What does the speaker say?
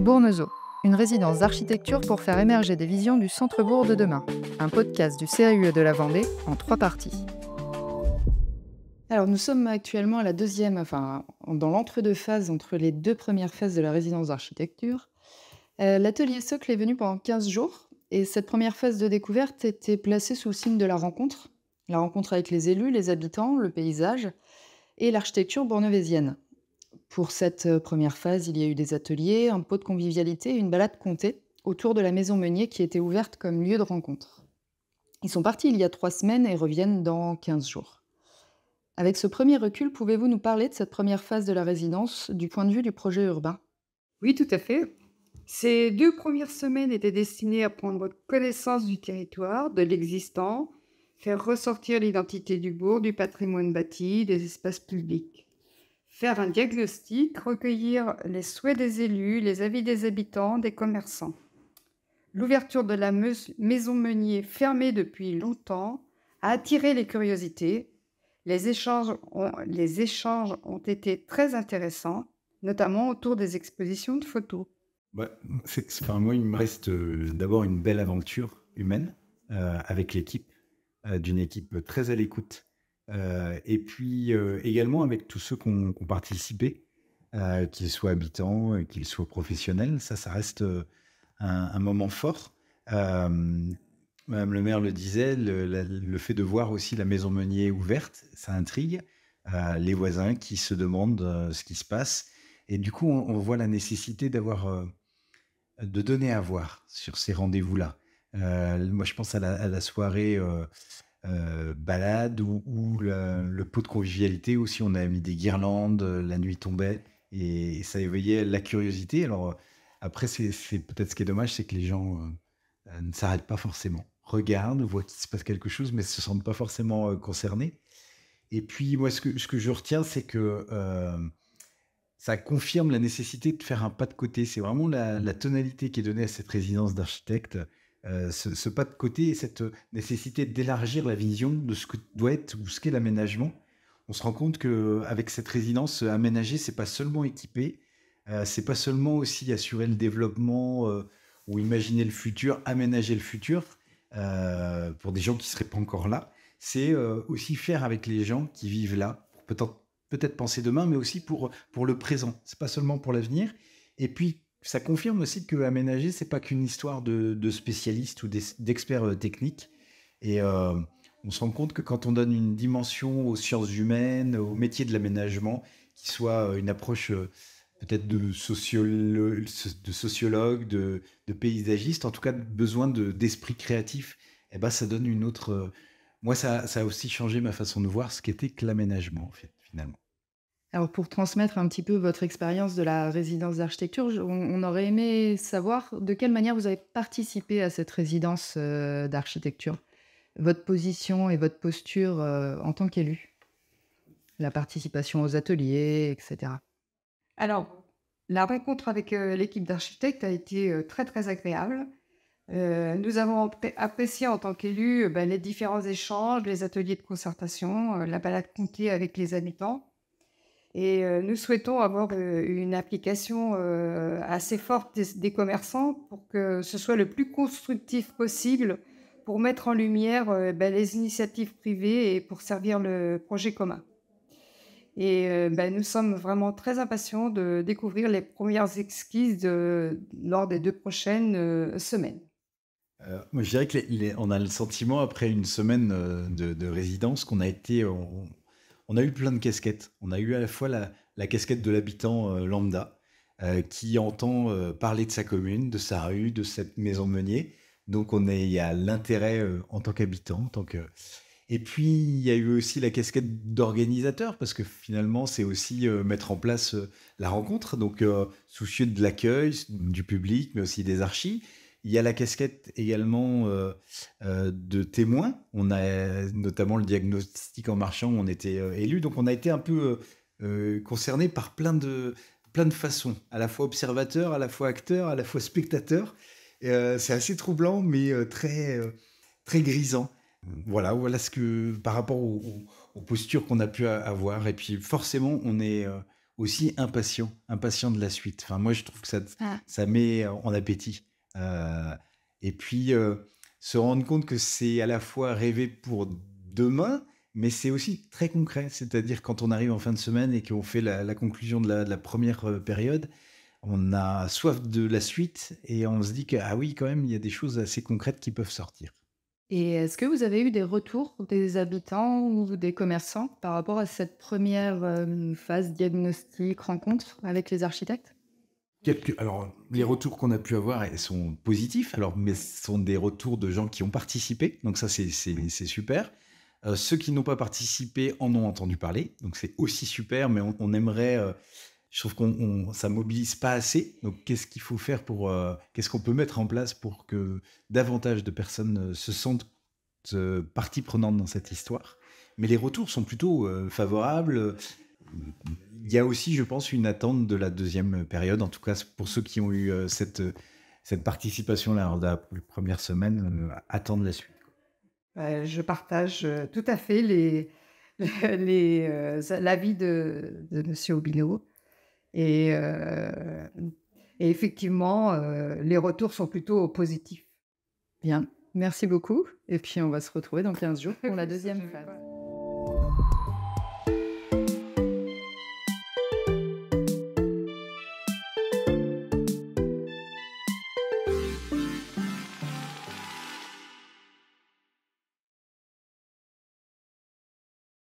Bournezeau, une résidence d'architecture pour faire émerger des visions du centre-bourg de demain. Un podcast du CAUE de la Vendée en 3 parties. Alors, nous sommes actuellement à la deuxième, dans l'entre-deux phases entre les 2 premières phases de la résidence d'architecture. L'atelier Socle est venu pendant 15 jours et cette première phase de découverte était placée sous le signe de la rencontre. La rencontre avec les élus, les habitants, le paysage et l'architecture bournevésienne. Pour cette première phase, il y a eu des ateliers, un pot de convivialité et une balade comptée autour de la maison Meunier qui était ouverte comme lieu de rencontre. Ils sont partis il y a 3 semaines et reviennent dans 15 jours. Avec ce premier recul, pouvez-vous nous parler de cette première phase de la résidence du point de vue du projet urbain? Oui, tout à fait. Ces 2 premières semaines étaient destinées à prendre connaissance du territoire, de l'existant, faire ressortir l'identité du bourg, du patrimoine bâti, des espaces publics. Faire un diagnostic, recueillir les souhaits des élus, les avis des habitants, des commerçants. L'ouverture de la maison Meunier, fermée depuis longtemps, a attiré les curiosités. Les échanges ont été très intéressants, notamment autour des expositions de photos. Bah, enfin, moi, il me reste d'abord une belle aventure humaine avec l'équipe, d'une équipe très à l'écoute. Et puis également avec tous ceux qui ont participé, qu'ils soient habitants, qu'ils soient professionnels. Ça reste un moment fort. Euh, Madame le maire le disait, le fait de voir aussi la maison Meunier ouverte, ça intrigue les voisins qui se demandent ce qui se passe. Et du coup, on voit la nécessité de donner à voir sur ces rendez-vous-là. Moi, je pense à la soirée balade ou le pot de convivialité aussi. On a mis des guirlandes, la nuit tombait et ça éveillait la curiosité. Alors après, c'est peut-être ce qui est dommage, c'est que les gens ne s'arrêtent pas forcément, regardent, voient qu'il se passe quelque chose, mais se sentent pas forcément concernés. Et puis moi, ce que je retiens, c'est que ça confirme la nécessité de faire un pas de côté. C'est vraiment la tonalité qui est donnée à cette résidence d'architecte, ce pas de côté et cette nécessité d'élargir la vision de ce que doit être ou ce qu'est l'aménagement. On se rend compte qu'avec cette résidence, aménager, c'est pas seulement équiper, c'est pas seulement aussi assurer le développement ou imaginer le futur, aménager le futur pour des gens qui seraient pas encore là. C'est aussi faire avec les gens qui vivent là, pour peut-être penser demain, mais aussi pour le présent. C'est pas seulement pour l'avenir. Et puis, ça confirme aussi que aménager, c'est pas qu'une histoire de spécialistes ou d'experts techniques. Et on se rend compte que quand on donne une dimension aux sciences humaines, au métier de l'aménagement, qui soit une approche peut-être de sociologue, de paysagiste, en tout cas besoin d'esprit créatif, et ben ça donne une autre. Moi, ça a aussi changé ma façon de voir ce qu'était que l'aménagement, en fait, finalement. Alors, pour transmettre un petit peu votre expérience de la résidence d'architecture, on aurait aimé savoir de quelle manière vous avez participé à cette résidence d'architecture. Votre position et votre posture en tant qu'élu. La participation aux ateliers, etc. Alors, la rencontre avec l'équipe d'architectes a été très très agréable. Nous avons apprécié en tant qu'élus les différents échanges, les ateliers de concertation, la balade comptée avec les habitants. Et nous souhaitons avoir une application assez forte des commerçants pour que ce soit le plus constructif possible pour mettre en lumière les initiatives privées et pour servir le projet commun. Et nous sommes vraiment très impatients de découvrir les premières esquisses lors des 2 prochaines semaines. Moi, je dirais que on a le sentiment, après une semaine de résidence, on a eu plein de casquettes. On a eu à la fois la casquette de l'habitant lambda, qui entend parler de sa commune, de sa rue, de cette maison Meunier. Donc, il y a l'intérêt en tant qu'habitant, et puis, il y a eu aussi la casquette d'organisateur, parce que finalement, c'est aussi mettre en place la rencontre, donc soucieux de l'accueil du public, mais aussi des archis. Il y a la casquette également de témoin. On a notamment le diagnostic en marchant, on était élu, donc on a été un peu concerné par plein de façons, à la fois observateur, à la fois acteur, à la fois spectateur. C'est assez troublant, mais très grisant. Voilà ce que par rapport aux postures qu'on a pu avoir. Et puis forcément, aussi impatient de la suite. Enfin, moi, je trouve que ça met en appétit. Et puis, se rendre compte que c'est à la fois rêver pour demain, mais c'est aussi très concret. C'est-à-dire quand on arrive en fin de semaine et qu'on fait la conclusion de la première période, on a soif de la suite et on se dit que, ah oui, quand même, il y a des choses assez concrètes qui peuvent sortir. Et est-ce que vous avez eu des retours des habitants ou des commerçants par rapport à cette première phase diagnostic, rencontre avec les architectes? Alors, les retours qu'on a pu avoir sont positifs, alors, mais ce sont des retours de gens qui ont participé, donc ça, c'est super. Ceux qui n'ont pas participé en ont entendu parler, donc c'est aussi super, mais on aimerait. Je trouve ça mobilise pas assez. Donc, qu'est-ce qu'il faut faire qu'est-ce qu'on peut mettre en place pour que davantage de personnes se sentent partie prenante dans cette histoire? Mais les retours sont plutôt favorables. Il y a aussi, je pense, une attente de la deuxième période, en tout cas pour ceux qui ont eu cette participation-là lors de la première semaine, attendent la suite. Je partage tout à fait l'avis de Monsieur Obino. Et, et effectivement, les retours sont plutôt positifs. Bien, merci beaucoup. Et puis on va se retrouver dans 15 jours pour la deuxième phase.